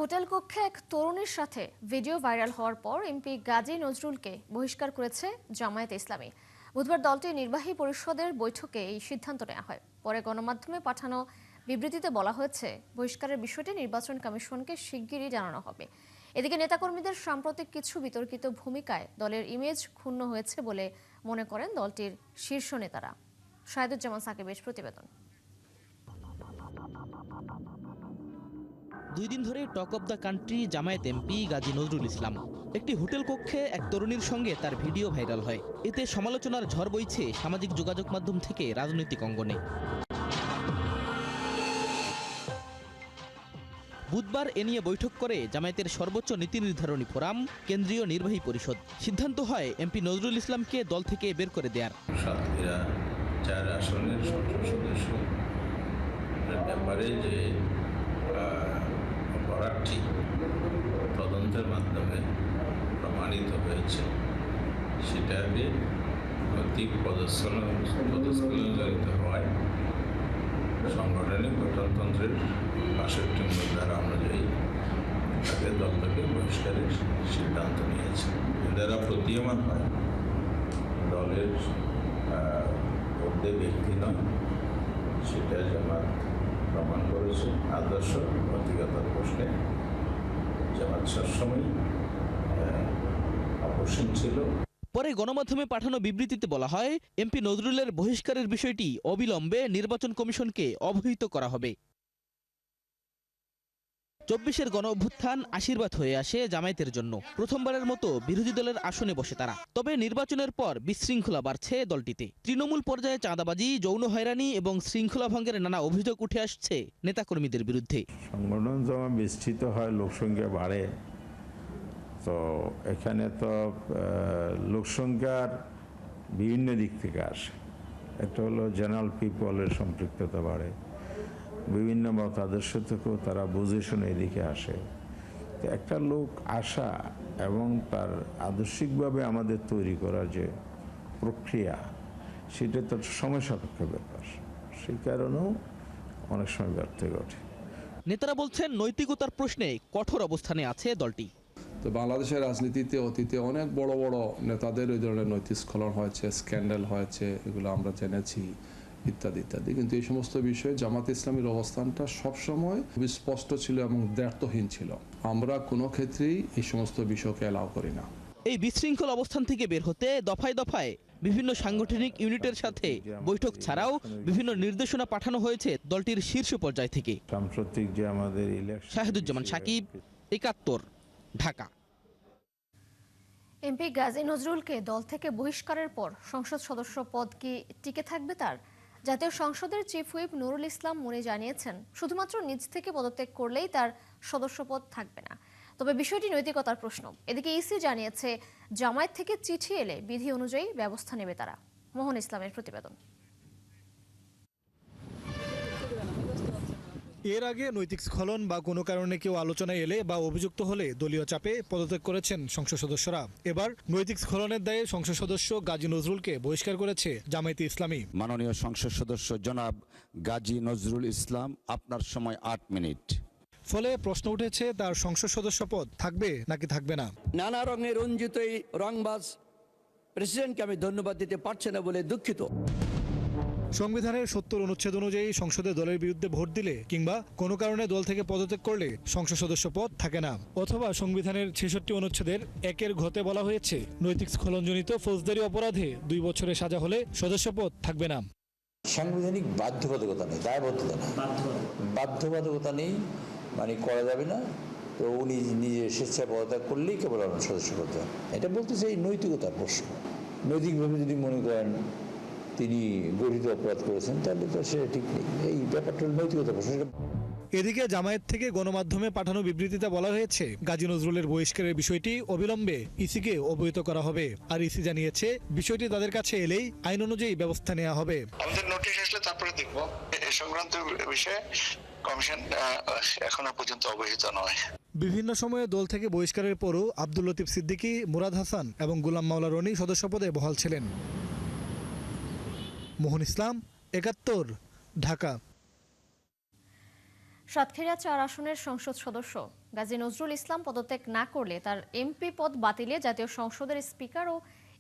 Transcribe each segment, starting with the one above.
Hotel কক্ষে এক তরুণীর সাথে ভিডিও ভাইরাল হওয়ার পর এমপি গাজী নজরুলকে বহিষ্কার করেছে জামায়াতে ইসলামী। বুধবার দলটির নির্বাহী পরিষদের বৈঠকে এই সিদ্ধান্ত নেওয়া হয়। পরে গণমাধ্যমে পাঠানো বিবৃতিতে বলা হয়েছে, বহিষ্কারের বিষয়টি নির্বাচন কমিশনকে শিগগিরই জানানো হবে। এদিকে নেতাকর্মীদের সাম্প্রতিক কিছু বিতর্কিত ভূমিকায় দলের ইমেজ ক্ষুণ্ণ হয়েছে বলে মনে করেন দলটির শীর্ষ নেতারা। শাহেদুজ্জামান সাকিবের প্রতিবেদন। 2 দিন ধরে talk of the country Jamaat MP Gazi Nazrul Islam. একটি হোটেল কক্ষে এক তরুণীর সঙ্গে তার ভিডিও ভাইরাল হয়। এতে সমালোচনার ঝড় বইছে সামাজিক যোগাযোগ মাধ্যম থেকে রাজনৈতিক অঙ্গনে। বুধবার এ নিয়ে বৈঠক করে জামায়াতের সর্বোচ্চ নীতি নির্ধারণী ফোরাম, কেন্দ্রীয় নির্বাহী পরিষদ। সিদ্ধান্ত হয় এমপি নজরুল ইসলামকে দল থেকে বের করে দেওয়ার। সাতক্ষীরা 4 আসনের সংসদ সদস্য ব্যাপারে যে অপরাধটি তদন্তের মাধ্যমে প্রমাণিত হয়েছে, সেটাকে নৈতিক পদস্খলনজনিত হওয়ায় সাংগঠনিক গঠনতন্ত্রের ৬২ নম্বর ধারা অনুযায়ী তাকে দল থেকে বহিষ্কারের সিদ্ধান্ত নিয়েছে। দ্বারা প্রতীয়মান হয় দলের মধ্যে ব্যক্তি নয়, সেটা জামাত প্রমাণ করেছে। আদর্শ নৈতিকতার প্রশ্নে জামাত সবসময় অপসীম ছিল। পরে গণমাধ্যমে পাঠানো বিবৃতিতে বলা হয়, এমপি নজরুলের বহিষ্কারের বিষয়টি অবিলম্বে নির্বাচন কমিশনকে অবহিত করা হবে। ২৪-এর গণ অভ্যুত্থান আশীর্বাদ হয়ে আসে জামায়াতের জন্য। প্রথমবারের মতো বিরোধী দলের আসনে বসে তারা। তবে নির্বাচনের পর বিশৃঙ্খলা বাড়ছে দলটিতে। তৃণমূল পর্যায়ে চাঁদাবাজি, যৌন হয়রানি এবং শৃঙ্খলা ভঙ্গের নানা অভিযোগ উঠে আসছে নেতাকর্মীদের বিরুদ্ধে। সংগঠন যখন বিস্তৃত হয়, লোকসংখ্যা বাড়ে, তো এখানে তো লোকসংখ্যার বিভিন্ন দিক থেকে আসে। একটা হলো জেনারেল পিপলের সম্পৃক্ততা বাড়ে, বিভিন্ন মতাদর্শ থেকেও তারা বুঝে শুনে এদিকে আসে। তো একটা লোক আসা এবং তার আদর্শিকভাবে আমাদের তৈরি করার যে প্রক্রিয়া, সেটা তো সময় সাপেক্ষ ব্যাপার। সেই কারণেও অনেক সময় ব্যর্থ ঘটে। নেতারা বলছেন, নৈতিকতার প্রশ্নে কঠোর অবস্থানে আছে দলটি। তো বাংলাদেশের রাজনীতিতে অতীতে অনেক বড় বড় নেতাদের ওই ধরনের নৈতিক স্খলন হয়েছে, স্ক্যান্ডাল হয়েছে, এগুলো আমরা জেনেছি, ইত্যাদি ইত্যাদি। কিন্তু এই সমস্ত বিষয়ে জামাত ইসলামীর অবস্থানটা সবসময় খুবই স্পষ্ট ছিল এবং দ্ব্যর্থহীন ছিল। আমরা কোনো ক্ষেত্রেই এই সমস্ত বিষয়কে অ্যালাউ করি না। এই বিশৃঙ্খল অবস্থান থেকে বের হতে দফায় দফায় বিভিন্ন সাংগঠনিক ইউনিটের সাথে বৈঠক ছাড়াও বিভিন্ন নির্দেশনা পাঠানো হয়েছে দলটির শীর্ষ পর্যায় থেকে। সাম্প্রতিক যে আমাদের ইলেকশন। শাহেদুজ্জামান সাকিব, ৭১, ঢাকা। এমপি গাজী নজরুলকে দল থেকে বহিষ্কারের পর সংসদ সদস্য পদ কি টিকে থাকবে তার? জাতীয় সংসদের চিফ হুইপ নুরুল ইসলাম মনি জানিয়েছেন, শুধুমাত্র নিজ থেকে পদত্যাগ করলেই তার সদস্যপদ থাকবে না। তবে বিষয়টি নৈতিকতার প্রশ্ন। এদিকে ইসি জানিয়েছে, জামায়াত থেকে চিঠি এলে বিধি অনুযায়ী ব্যবস্থা নেবে তারা। মোহন ইসলামের প্রতিবেদন। এর আগে নৈতিক স্খলন বা কোনো কারণে কেউ আলোচনায় এলে বা অভিযুক্ত হলে দলীয় চাপে পদত্যাগ করেছেন সংসদ সদস্যরা। এবার নৈতিক স্খলনের দায়ে সংসদ সদস্য গাজী নজরুলকে বহিষ্কার করেছে জামায়াতে ইসলামী। মাননীয় সংসদ সদস্য জনাব গাজী নজরুল ইসলাম, আপনার সময় 8 মিনিট। ফলে প্রশ্ন উঠেছে, তার সংসদ সদস্য পদ থাকবে নাকি থাকবে না। নানা রঙে রঞ্জিত এই রংবাজ প্রেসিডেন্টকে আমি ধন্যবাদ দিতে পারছি না বলে দুঃখিত। সংবিধানের ৭০ অনুচ্ছেদ অনুযায়ী সংসদে দলের বিরুদ্ধে ভোট দিলে কিংবা কোনো কারণে দল থেকে পদত্যাগ করলে সংসদ সদস্য পদ থাকে না। অথবা সংবিধানের ৬৬ অনুচ্ছেদের ১-এর ঘতে বলা হয়েছে, নৈতিক স্খলনজনিত ফৌজদারি অপরাধে 2 বছরের সাজা হলে সদস্য পদ থাকবে না। সাংবিধানিক বাধ্যবাধকতা নেই, দায়বদ্ধতা নেই, বাধ্যবাধকতা নেই, মানে করা যাবে না। তো উনি নিজে স্বেচ্ছায় পদত্যাগ করলেই কেবল সদস্য করতে হবে। এটা বলতেছে এই নৈতিকতার প্রশ্ন। নৈতিকভাবে যদি মনে করেন তিনি গঠিত অপরাধ করেছেন, তাহলে তো সে ঠিক নেই। এই ব্যাপারটা নৈতিকতার প্রশ্ন। এদিকে জামায়াত থেকে গণমাধ্যমে পাঠানো বিবৃতিতে বলা হয়েছে, গাজী নজরুলের বহিষ্কারের বিষয়টি অবিলম্বে ইসিকে অবহিত করা হবে। আর ইসি জানিয়েছে, বিষয়টি তাদের কাছে এলেই আইন অনুযায়ী ব্যবস্থা নেওয়া হবে। আমাদের নোটিশ আসলে তারপরে দেখব। এই সংক্রান্ত বিষয়ে কমিশন এখনো পর্যন্ত অবহিত নয়। বিভিন্ন সময়ে দল থেকে বহিষ্কারের পরও আব্দুল লতিফ সিদ্দিকী, মুরাদ হাসান এবং গোলাম মাওলা রনি সদস্যপদে বহাল ছিলেন। মোহন ইসলাম, ৭১, ঢাকা। সাতক্ষীরা 4 আসনের সংসদ সদস্য গাজী নজরুল ইসলাম পদত্যাগ না করলে তার এমপি পদ বাতিলে জাতীয় সংসদের স্পিকার ও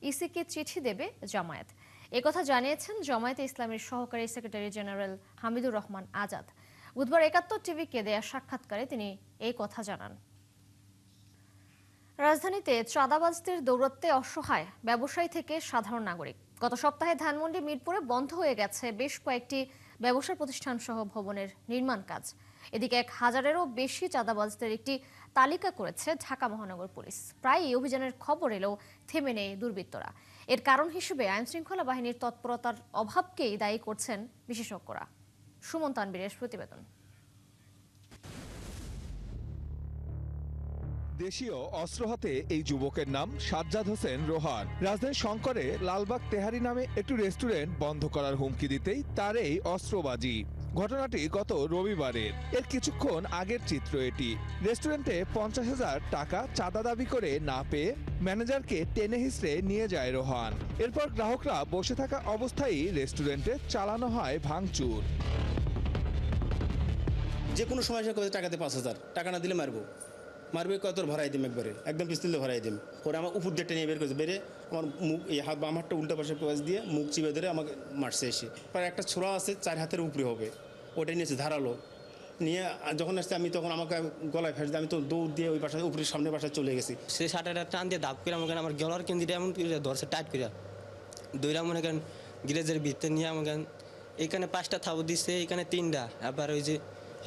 ইসিকে চিঠি দেবে জামায়াত। একথা জানিয়েছেন জামায়াতে ইসলামের সহকারী সেক্রেটারি জেনারেল হামিদুর রহমান আজাদ। বুধবার ৭১ টিভিকে দেয়া সাক্ষাৎকারে তিনি এই কথা জানান। রাজধানীতে চাঁদাবাজদের দৌরাত্ম্যে অসহায় ব্যবসায়ী থেকে সাধারণ নাগরিক। গত সপ্তাহে ধানমন্ডি মিরপুরে বন্ধ হয়ে গেছে বেশ কয়েকটি ব্যবসা প্রতিষ্ঠান সহ ভবনের নির্মাণ কাজ। এদিকে ১,০০০-এরও বেশি চাঁদাবাজদের একটি তালিকা করেছে ঢাকা মহানগর পুলিশ। প্রায় এই অভিযানের খবর এলেও থেমে নেই দুর্বৃত্তরা। এর কারণ হিসেবে আইনশৃঙ্খলা বাহিনীর তৎপরতার অভাবকেই দায়ী করছেন বিশেষজ্ঞরা। সুমন তানবীরের প্রতিবেদন। দেশীয় অস্ত্র হাতে এই যুবকের নাম সাজ্জাদ হোসেন রোহান। রাজধানীর শঙ্করে লালবাগ তেহারি নামে একটি রেস্টুরেন্ট বন্ধ করার হুমকি দিতেই তার এই অস্ত্রবাজি। ঘটনাটি গত রবিবারের। এর কিছুক্ষণ আগের চিত্র এটি। রেস্টুরেন্টে ৫০,০০০ টাকা চাঁদা দাবি করে না পেয়ে ম্যানেজারকে টেনে হিঁচড়ে নিয়ে যায় রোহান। এরপর গ্রাহকরা বসে থাকা অবস্থায় রেস্টুরেন্টে চালানো হয় ভাঙচুর। যে কোনো সময় সে টাকা দিয়ে ৫,০০০ টাকা না দিলে মারবো কত ভরাই দিম, একবারে একদম পিস্তলে ভরাই দিম। পরে আমার উপর দিয়ে টেনে বের করেছে, বেরে আমার মুখ এই হাত বাম হাতটা উল্টা পাশে পেঁয়াজ দিয়ে মুখ চিপে ধরে আমাকে মারছে। এসে প্রায় একটা ছোড়া আছে ৪ হাতের উপরে হবে, ওটাই নিয়েছে ধারালো নিয়ে। যখন আসছে আমি তখন আমাকে গলায় ফেস দিয়ে আমি তো দৌড় দিয়ে ওই পাশে উপরে সামনের বাসায় চলে গেছি। সে শার্টের টান দিয়ে দাপ করে আমাকে আমার গলার কেন্দ্রে এমন করে ধরছে টাইট করে দইরা মনে করেন গ্যারেজের ভিতরে নিয়ে আমাকে এখানে ৫টা থাবো দিচ্ছে, এখানে ৩টা। আবার ওই যে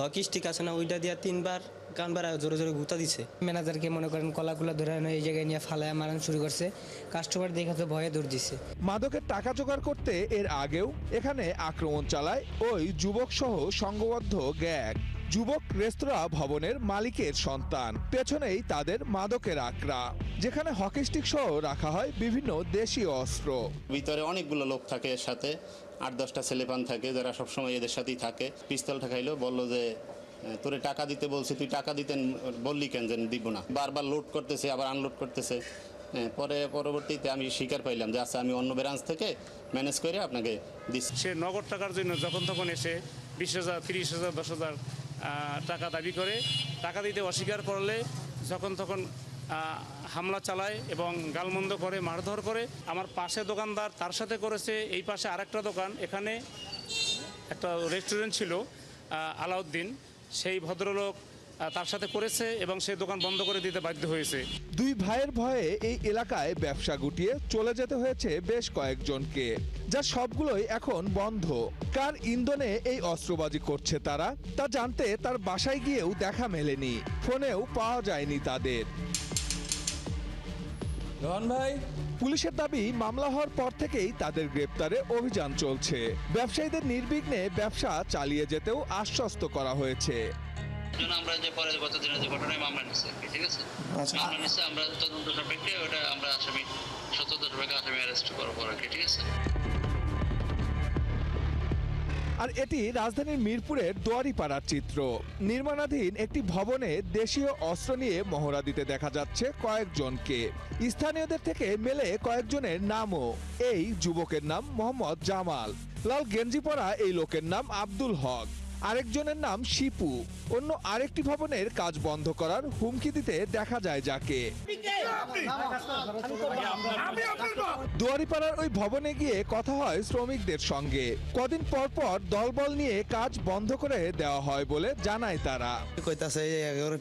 হকি স্টিক আছে না, ওইটা দিয়ে ৩বার কানবার জোরে জোরে গুতা দিছে। ম্যানেজারকে মনে করেন কলাগুলা ধরে এই জায়গায় নিয়ে ফালায় মারানো শুরু করছে। কাস্টমার দেখে তো ভয়ে দৌড় দিচ্ছে। মাদকের টাকা জোগাড় করতে এর আগেও এখানে আক্রমণ চালায় ওই যুবক সহ সংঘবদ্ধ গ্যাং। যুবক রেস্তোরাঁ ভবনের মালিকের সন্তান, পেছনেই তাদের মাদকের আকড়া, যেখানে হকি স্টিক সহ রাখা হয় বিভিন্ন দেশীয় অস্ত্র। ভিতরে অনেকগুলো লোক থাকে, এর সাথে ৮-১০টা ছেলেপান থাকে যারা সবসময় এদের সাথেই থাকে। পিস্তলটা খাইলো, বললো যে তোরে টাকা দিতে বলছি, তুই টাকা দিতে বললি কেন যে দিব না। বারবার লোড করতেছে, আবার আনলোড করতেছে। পরবর্তীতে আমি স্বীকার পাইলাম যে আচ্ছা আমি অন্য ব্রাঞ্চ থেকে ম্যানেজ করে আপনাকে দিচ্ছি। সে নগদ টাকার জন্য যখন তখন এসে ২০,০০০, ৩০,০০০, ১০,০০০ টাকা দাবি করে। টাকা দিতে অস্বীকার করলে যখন তখন হামলা চালায় এবং গালমন্দ করে, মারধর করে। আমার পাশে দোকানদার তার সাথে করেছে, এই পাশে আরেকটা দোকান, এখানে একটা রেস্টুরেন্ট ছিল আলাউদ্দিন, সেই ভদ্রলোক তার সাথে করেছে এবং সেই দোকান বন্ধ করে দিতে বাধ্য হয়েছে। দুই ভাইয়ের ভয়ে এই এলাকায় ব্যবসা গুটিয়ে চলে যেতে হয়েছে বেশ কয়েকজনকে, যা সবগুলোই এখন বন্ধ। কার ইন্ধনে এই অস্ত্রবাজি করছে তারা তা জানতে তার বাসায় গিয়েও দেখা মেলেনি, ফোনেও পাওয়া যায়নি তাদের। রোহন ভাই, পুলিশের দাবি মামলা হওয়ার পর থেকেই তাদের গ্রেপ্তারে অভিযান চলছে। ব্যবসায়ীদের নির্বিঘ্নে ব্যবসা চালিয়ে যেতেও আশ্বস্ত করা হয়েছে। আমরা যে পরে গত দিনের যে ঘটনায় মামলা নিচ্ছে, ঠিক আছে, মামলা নিচ্ছে, আমরা তদন্ত সাপেক্ষে ওটা আমরা আসামি ৭০ টাকা আসামি অ্যারেস্ট করবো আর কি, ঠিক আছে। আর এটি রাজধানীর মিরপুরের দুয়ারিপাড়ার চিত্র। নির্মাণাধীন একটি ভবনে দেশীয় অস্ত্র নিয়ে মহড়া দিতে দেখা যাচ্ছে কয়েকজনকে। স্থানীয়দের থেকে মেলে কয়েকজনের নামও। এই যুবকের নাম মোহাম্মদ জামাল, লাল গেঞ্জি পরা এই লোকের নাম আব্দুল হক, আরেকজনের নাম শিপু। অন্য আরেকটি ভবনের কাজ বন্ধ করার হুমকি দিতে দেখা যায় যাকে। দুয়ারিপাড়ার ওই ভবনে গিয়ে কথা হয় শ্রমিকদের সঙ্গে। কদিন পর পর দলবল নিয়ে কাজ বন্ধ করে দেওয়া হয় বলে জানায় তারা। কইতাছে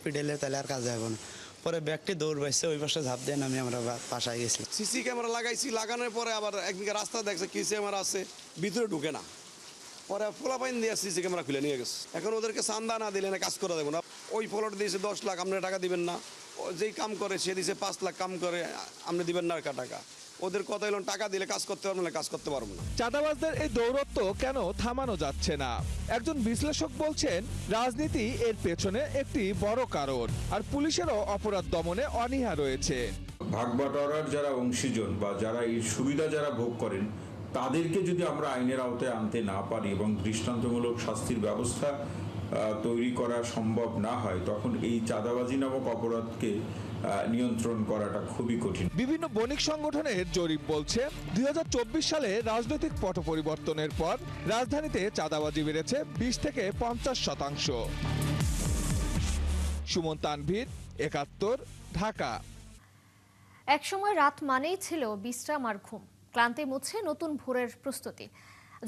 পিডেলে তাহলে আর কাজ হবে না। পরে ব্যাগটি দৌড় বাইছে, ওই পাশে ঝাঁপ দেন, আমরা বাসায় গেছি। সিসি ক্যামেরা লাগাইছি, লাগানোর পরে আবার একদিকে রাস্তা দেখছে কি ক্যামেরা আছে, ভিতরে ঢুকে না। পরে পোলাপাইন দিয়ে সিসি ক্যামেরা খুলে নিয়ে গেছে। এখন ওদেরকে চান্দা না দিলে না কাজ করে দেবো না। ওই ফলট দিয়েছে 10 লাখ, আপনারা টাকা দিবেন না। যেই কাম করে সে দিয়েছে 5 লাখ, কাম করে আপনি দিবেন না টাকা। ওদের কথা হলো টাকা দিলে কাজ করতে পারবো না, কাজ করতে পারবো না। চাঁদাবাজদের এই দৌরত্ব কেন থামানো যাচ্ছে না? একজন বিশ্লেষক বলছেন রাজনীতি এর পেছনে একটি বড় কারণ, আর পুলিশেরও অপরাধ দমনে অনীহা রয়েছে। ভাগবাটোয়ারার যারা অংশীজন বা যারা এই সুবিধা যারা ভোগ করেন তাদেরকে যদি আমরা আইনের আওতায় আনতে না পারি এবং দৃষ্টান্তমূলক শাস্তির ব্যবস্থা তৈরি করা সম্ভব না হয়, তখন এই চাঁদাবাজি নামক অপরাধকে নিয়ন্ত্রণ করাটা খুবই কঠিন। বিভিন্ন বণিক সংগঠনের জরিপ বলছে ২০২৪ সালে রাজনৈতিক পট পরিবর্তনের পর রাজধানীতে চাঁদাবাজি বেড়েছে 20 থেকে 50%। সুমন তানভীর, ৭১, ঢাকা। একসময় রাত মানেই ছিল বিশ্রাম আর ঘুম, ক্লান্তি মুছে নতুন ভোরের প্রস্তুতি।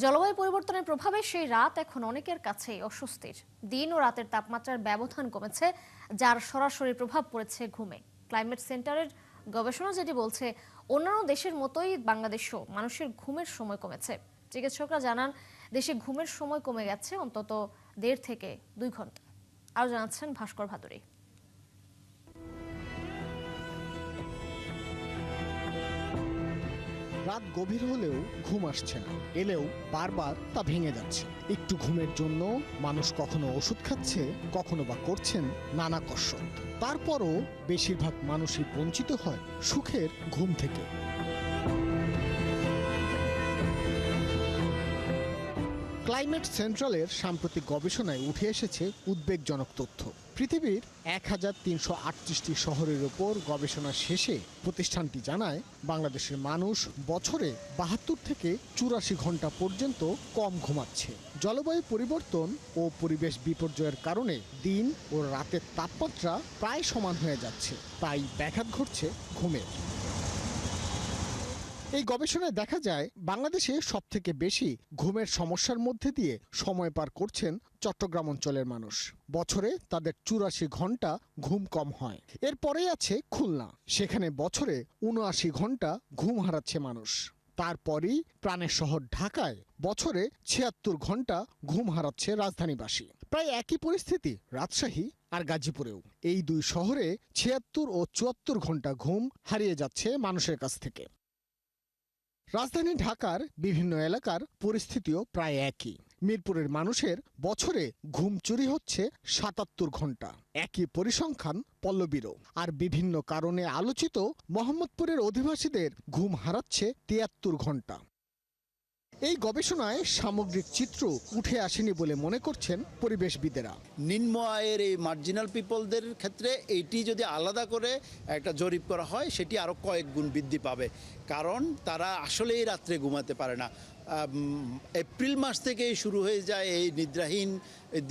জলবায়ু পরিবর্তনের প্রভাবে সেই রাত এখন অনেকের কাছেই অস্বস্তির। দিন ও রাতের তাপমাত্রার ব্যবধান কমেছে, যার সরাসরি প্রভাব পড়েছে ঘুমে। ক্লাইমেট সেন্টারের গবেষণা যেটি বলছে, অন্যান্য দেশের মতোই বাংলাদেশেও মানুষের ঘুমের সময় কমেছে। চিকিৎসকরা জানান, দেশে ঘুমের সময় কমে গেছে অন্তত 1.5 থেকে 2 ঘন্টা। আরও জানাচ্ছেন ভাস্কর ভাদুরী। রাত গভীর হলেও ঘুম আসছে না, এলেও বারবার তা ভেঙে যাচ্ছে। একটু ঘুমের জন্য মানুষ কখনো ওষুধ খাচ্ছে, কখনো বা করছেন নানা কসরত। তারপরও বেশিরভাগ মানুষই বঞ্চিত হয় সুখের ঘুম থেকে। ক্লাইমেট সেন্ট্রালের সাম্প্রতিক গবেষণায় উঠে এসেছে উদ্বেগজনক তথ্য। পৃথিবীর ১,৩৩৮টি শহরের ওপর গবেষণা শেষে প্রতিষ্ঠানটি জানায়, বাংলাদেশের মানুষ বছরে ৭২ থেকে ৮৪ ঘন্টা পর্যন্ত কম ঘুমাচ্ছে। জলবায়ু পরিবর্তন ও পরিবেশ বিপর্যয়ের কারণে দিন ও রাতের তাপমাত্রা প্রায় সমান হয়ে যাচ্ছে, তাই ব্যাঘাত ঘটছে ঘুমের। এই গবেষণায় দেখা যায়, বাংলাদেশে সবথেকে বেশি ঘুমের সমস্যার মধ্যে দিয়ে সময় পার করছেন চট্টগ্রাম অঞ্চলের মানুষ। বছরে তাদের ৮৪ ঘন্টা ঘুম কম হয়। এরপরেই আছে খুলনা, সেখানে বছরে ৭৯ ঘন্টা ঘুম হারাচ্ছে মানুষ। তারপরই প্রাণের শহর ঢাকায় বছরে ৭৬ ঘন্টা ঘুম হারাচ্ছে রাজধানীবাসী। প্রায় একই পরিস্থিতি রাজশাহী আর গাজীপুরেও। এই দুই শহরে ৭৬ ও ৭৪ ঘন্টা ঘুম হারিয়ে যাচ্ছে মানুষের কাছ থেকে। রাজধানী ঢাকার বিভিন্ন এলাকার পরিস্থিতিও প্রায় একই। মিরপুরের মানুষের বছরে ঘুম চুরি হচ্ছে ৭৭ ঘন্টা, একই পরিসংখ্যান পল্লবীরও। আর বিভিন্ন কারণে আলোচিত মোহাম্মদপুরের অধিবাসীদের ঘুম হারাচ্ছে ৭৩ ঘন্টা। এই গবেষণায় সামগ্রিক চিত্র উঠে আসেনি বলে মনে করছেন পরিবেশবিদেরা। নিম্ন আয়ের এই মার্জিনাল পিপলদের ক্ষেত্রে এইটি যদি আলাদা করে একটা জরিপ করা হয়, সেটি আরও কয়েক গুণ বৃদ্ধি পাবে, কারণ তারা আসলেই রাত্রে ঘুমাতে পারে না। এপ্রিল মাস থেকে শুরু হয়ে যায় এই নিদ্রাহীন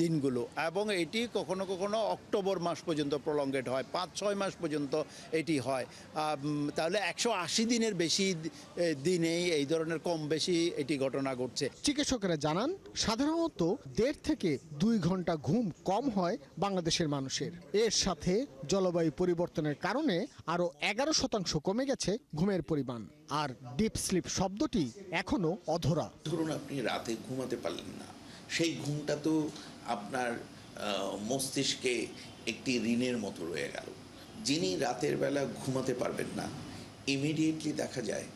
দিনগুলো, এবং এটি কখনো কখনো অক্টোবর মাস পর্যন্ত প্রলঙ্গেট হয়, ৫-৬ মাস পর্যন্ত এটি হয়। তাহলে ১৮০ দিনের বেশি দিনেই এই ধরনের কম বেশি এটি ঘটনা ঘটছে। চিকিৎসকেরা জানান, সাধারণত ১.৫ থেকে ২ ঘন্টা ঘুম কম হয় বাংলাদেশের মানুষের। এর সাথে জলবায়ু পরিবর্তনের কারণে আরও ১১% কমে গেছে ঘুমের পরিমাণ। আর ডিপ স্লিপ শব্দটি এখনো অধরা। ধরুন আপনি রাতে ঘুমাতে পারলেন না, সেই ঘুমটা তো আপনার মস্তিষ্কে একটি ঋণের মতো রয়ে গেল। যিনি রাতের বেলা ঘুমাতে পারবেন না, ইমিডিয়েটলি দেখা যায়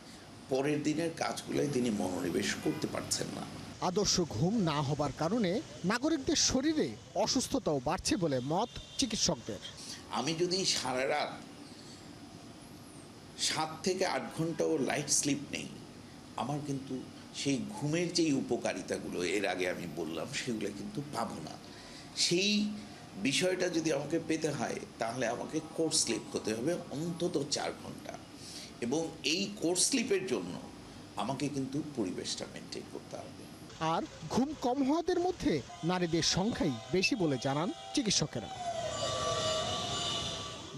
পরের দিনের কাজগুলোয় তিনি মনোনিবেশ করতে পারছেন না। আদর্শ ঘুম না হবার কারণে নাগরিকদের শরীরে অসুস্থতাও বাড়ছে বলে মত চিকিৎসকদের। আমি যদি সারা রাত 7 থেকে 8 ঘন্টাও লাইট স্লিপ নেই, আমার কিন্তু সেই ঘুমের যেই উপকারিতাগুলো এর আগে আমি বললাম, সেগুলো কিন্তু পাবো না। সেই বিষয়টা যদি আমাকে পেতে হয়, তাহলে আমাকে কোর স্লিপ হতে হবে অন্তত 4 ঘন্টা, এবং এই কোর স্লিপের জন্য আমাকে কিন্তু পরিবেশটা মেনটেন করতে হবে। আর ঘুম কম হওয়াদের মধ্যে নারীদের সংখ্যাই বেশি বলে জানান চিকিৎসকেরা।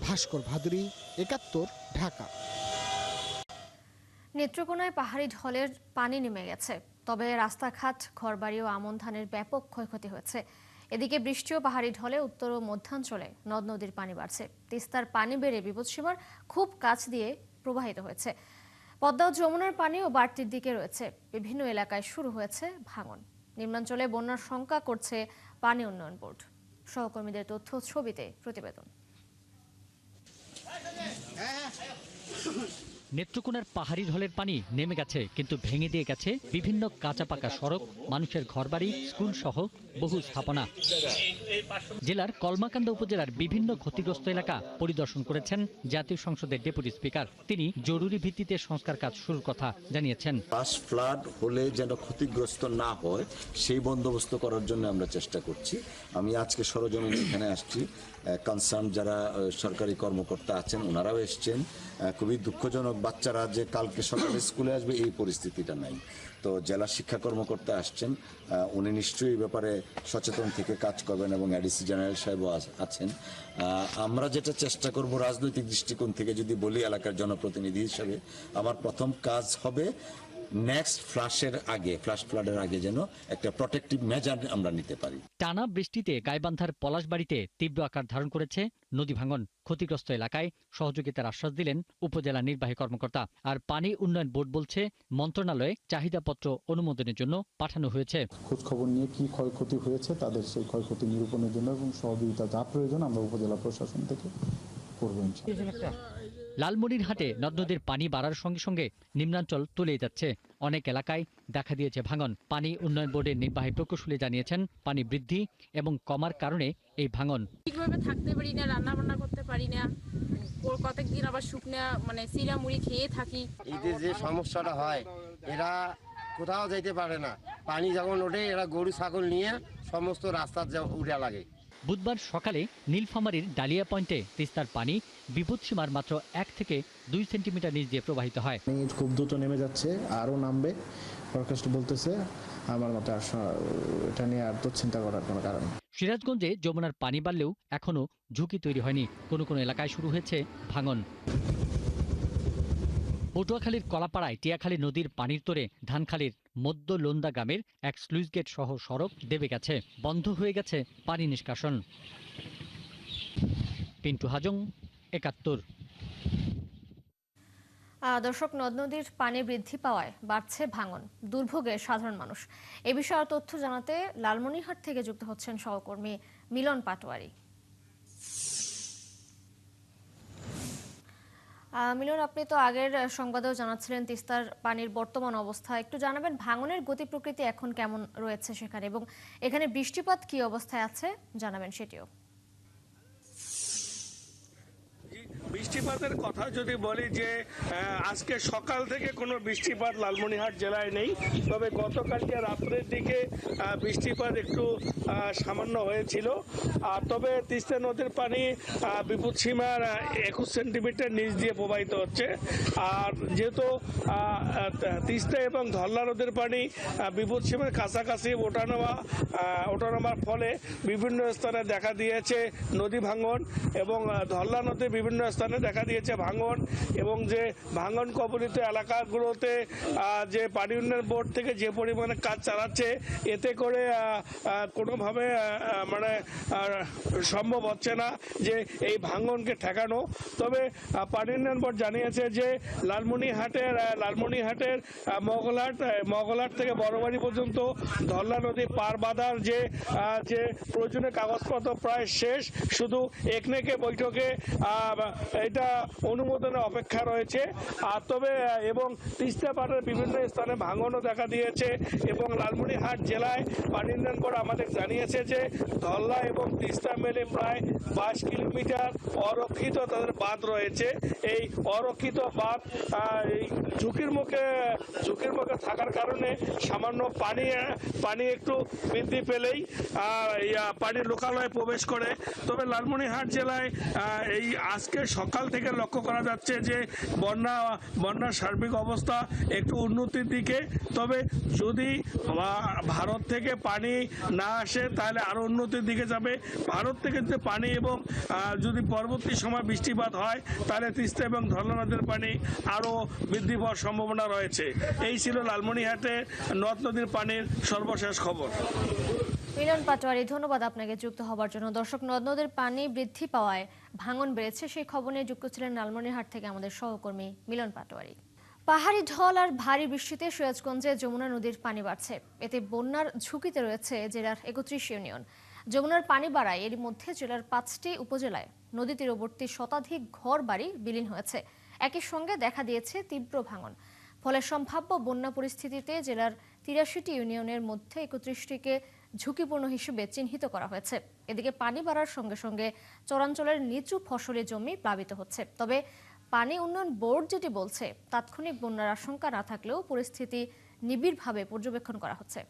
ভাস্কর ভাদুরী, ৭১, ঢাকা। নেত্রকোনায় পাহাড়ি ঢলের পানি নেমে গেছে, তবে রাস্তাঘাট, ঘরবাড়ি ও আমন ধানের ব্যাপক ক্ষয়ক্ষতি হয়েছে। এদিকে বৃষ্টি ও পাহাড়ি ঢলে উত্তর ও মধ্যাঞ্চলে নদ নদীর পানি বাড়ছে। তিস্তার পানি বেড়ে বিপদসীমার খুব কাছ দিয়ে প্রবাহিত হয়েছে। পদ্মা ও যমুনার পানিও বাড়তির দিকে রয়েছে। বিভিন্ন এলাকায় শুরু হয়েছে ভাঙন। নিম্নাঞ্চলে বন্যার শঙ্কা করছে পানি উন্নয়ন বোর্ড। সহকর্মীদের তথ্য ছবিতে প্রতিবেদন। নেত্রকোনার পাহাড়ি ঢলের পানি নেমে গেছে, কিন্তু ভেঙে দিয়ে গেছে বিভিন্ন কাঁচা পাকা সড়ক, মানুষের ঘরবাড়ি, স্কুল সহ বহু স্থাপনা। জেলার কলমাকান্দা উপজেলার বিভিন্ন ক্ষতিগ্রস্ত এলাকা পরিদর্শন করেছেন জাতীয় সংসদের ডেপুটি স্পিকার। তিনি জরুরি ভিত্তিতে সংস্কার কাজ শুরুর কথা জানিয়েছেন। ফাস ফ্লাড হলে যেন ক্ষতিগ্রস্ত না হয়, সেই বন্দোবস্ত করার জন্য আমরা চেষ্টা করছি। আমি আজকে সরজমিনে এখানে আসছি, কনসার্ন যারা সরকারি কর্মকর্তা আছেন ওনারাও এসছেন। খুবই দুঃখজনক, বাচ্চারা যে কালকে সকালে স্কুলে আসবে এই পরিস্থিতিটা নাই। তো জেলা শিক্ষা কর্মকর্তা আসছেন, উনি নিশ্চয়ই এই ব্যাপারে সচেতন থেকে কাজ করবেন এবং এডিসি জেনারেল সাহেবও আছেন। আমরা যেটা চেষ্টা করব রাজনৈতিক দৃষ্টিকোণ থেকে যদি বলি, এলাকার জনপ্রতিনিধি হিসেবে আমার প্রথম কাজ হবে নেক্সট ফ্লাশ ফ্লাডের আগে যেন একটা প্রটেক্টিভ মেজার আমরা নিতে পারি। টানা বৃষ্টিতে গাইবান্ধার পলাশবাড়িতে তীব্র আকার ধারণ করেছে নদী ভাঙন। ক্ষতিগ্রস্ত এলাকায় সহযোগিতার আশ্বাস দিলেন উপজেলা নির্বাহী কর্মকর্তা। আর পানি উন্নয়ন বোর্ড বলছে মন্ত্রণালয়ে চাহিদাপত্র অনুমোদনের জন্য পাঠানো হয়েছে। খোঁজ খবর নিয়ে কি ক্ষয়ক্ষতি হয়েছে তাদের সেই ক্ষয়ক্ষতি নিরূপণের জন্য এবং সহযোগিতা যা প্রয়োজন আমরা উপজেলা প্রশাসন থেকে করব। লালমনিরহাটে নদ নদীর পানি বাড়ার সঙ্গে সঙ্গে নিম্নাঞ্চল তলিয়ে যাচ্ছে। অনেক এলাকায় দেখা দিয়েছে ভাঙন। পানি উন্নয়ন বোর্ডের নির্বাহী প্রকৌশলী জানিয়েছেন, পানি বৃদ্ধি এবং কমার কারণে এই ভাঙন। ঠিকভাবে থাকতে পারি না, রান্না বান্না করতে পারি না, কতদিন আবার শুকনা চিরা মুড়ি খেয়ে থাকি। এদের যে সমস্যাটা হয়, এরা কোথাও যাইতে পারে না। পানি যখন ওঠে এরা গরু ছাগল নিয়ে সমস্ত রাস্তা উঠে লাগে। বুধবার সকালে নীলফামারীর ডালিয়া পয়েন্টে তিস্তার পানি বিপদসীমার মাত্র 1 থেকে 2 সেন্টিমিটার নিচ দিয়ে প্রবাহিত হয়। খুব দ্রুত নেমে যাচ্ছে, আরও নামবে। ফরকাস্ট বলতেছে, আমার মতে এটা নিয়ে আর তো চিন্তা করার কোনো কারণ। সিরাজগঞ্জে যমুনার পানি বাড়লেও এখনো ঝুঁকি তৈরি হয়নি। কোনো কোনো এলাকায় শুরু হয়েছে ভাঙন। পটুয়াখালীর কলাপাড়ায় টিয়াখালী নদীর পানির তোরে ধানখালীর মধ্য লোন্দা গ্রামের এক স্লুইস গেট সহ সড়ক দেবে গেছে। বন্ধ হয়ে গেছে পানি নিষ্কাশন। পিন্টু হাজং, ৭১। দর্শক, নদ নদীর পানি বৃদ্ধি পাওয়ায় বাড়ছে ভাঙন, দুর্ভোগে সাধারণ মানুষ। এ বিষয়ে তথ্য জানাতে লালমনিরহাট থেকে যুক্ত হচ্ছেন সহকর্মী মিলন পাটোয়ারি। মিলন, আপনি তো আগের সংবাদেও জানাচ্ছিলেন তিস্তার পানির বর্তমান অবস্থা। একটু জানাবেন ভাঙনের গতি প্রকৃতি এখন কেমন রয়েছে সেখানে, এবং এখানে বৃষ্টিপাত কি অবস্থায় আছে জানাবেন সেটিও। বৃষ্টিপাতের কথা যদি বলি যে আজকে সকাল থেকে কোনো বৃষ্টিপাত লালমনিরহাট জেলায় নেই, তবে গতকালকে রাত্রের দিকে বৃষ্টিপাত একটু সামান্য হয়েছিল। আর তবে তিস্তা নদীর পানি বিপদসীমার 21 সেন্টিমিটার নিচ দিয়ে প্রবাহিত হচ্ছে। আর যেহেতু তিস্তা এবং ধল্লা নদীর পানি বিপদসীমার কাছাকাছি ওঠানামার ফলে বিভিন্ন স্থানে দেখা দিয়েছে নদী ভাঙন, এবং ধল্লা নদী বিভিন্ন স্থানে দেখা দিয়েছে ভাঙন। এবং যে ভাঙন কবলিত এলাকাগুলোতে যে পানি উন্নয়ন বোর্ড থেকে যে পরিমাণে কাজ চালাচ্ছে, এতে করে কোনোভাবে সম্ভব হচ্ছে না যে এই ভাঙনকে ঠেকানো। তবে পানি উন্নয়ন বোর্ড জানিয়েছে যে লালমনিরহাটের মগলাট থেকে বড়বাড়ি পর্যন্ত ধল্লা নদী পার বাঁধার যে প্রয়োজনীয় কাগজপত্র প্রায় শেষ, শুধু একনেকে বৈঠকে এটা অনুমোদনের অপেক্ষা রয়েছে। আর তবে এবং তিস্তা পাড়ের বিভিন্ন স্থানে ভাঙনও দেখা দিয়েছে। এবং লালমনিরহাট জেলায় পানি উন্নয়ন বোর্ড আমাদের জানিয়েছে যে ধল্লা এবং তিস্তা মেলে প্রায় 22 কিলোমিটার অরক্ষিত তাদের বাঁধ রয়েছে। এই অরক্ষিত বাঁধ এই ঝুঁকির মুখে থাকার কারণে সামান্য পানি একটু বৃদ্ধি পেলেই পানি লোকালয়ে প্রবেশ করে। তবে লালমনিরহাট জেলায় এই আজকে সকাল থেকে লক্ষ্য করা যাচ্ছে যে বন্যার সার্বিক অবস্থা একটু উন্নতির দিকে। তবে যদি ভারত থেকে পানি না আসে তাহলে আরো উন্নতির দিকে যাবে। ভারত থেকে যদি পানি এবং যদি পরবর্তী সময় বৃষ্টিপাত হয় তাহলে তিস্তা এবং ধল্লা নদের পানি আরো বৃদ্ধি পাওয়ার সম্ভাবনা রয়েছে। এই ছিল লালমনিরহাটে নদ নদীর পানির সর্বশেষ খবর। মিলন পাটোয়ারি, ধন্যবাদ আপনাকে যুক্ত হবার জন্য। দর্শক, নদ নদীর পানি বৃদ্ধি পাওয়ায় ভাঙন বেড়েছে, সেই খবর নিয়ে যুক্ত ছিলেন লালমনিরহাট থেকে আমাদের সহকর্মী মিলন পাটোয়ারি। পাহাড়ি ঢল আর ভারী বৃষ্টিতে সিরাজগঞ্জে যমুনা নদীর পানি বাড়ছে। এতে বন্যার ঝুঁকিতে রয়েছে জেলার 31 ইউনিয়ন। যমুনার পানি বাড়ায় এর মধ্যে জেলার 5টি উপজেলায় নদী তীরবর্তী শতাধিক ঘর বাড়ি বিলীন হয়েছে। একই সঙ্গে দেখা দিয়েছে তীব্র ভাঙন। ফলে সম্ভাব্য বন্যা পরিস্থিতিতে জেলার 83টি ইউনিয়নের মধ্যে 31টিকে ঝুঁকিপূর্ণ হিসেবে চিহ্নিত করা হয়েছে। এদিকে পানি বাড়ার সঙ্গে সঙ্গে চরাঞ্চলের নিচু ফসলি জমি প্লাবিত হচ্ছে। তবে পানি উন্নয়ন বোর্ড যেটি বলছে, তাৎক্ষণিক বন্যার আশঙ্কা না থাকলেও পরিস্থিতি নিবিড়ভাবে পর্যবেক্ষণ করা হচ্ছে।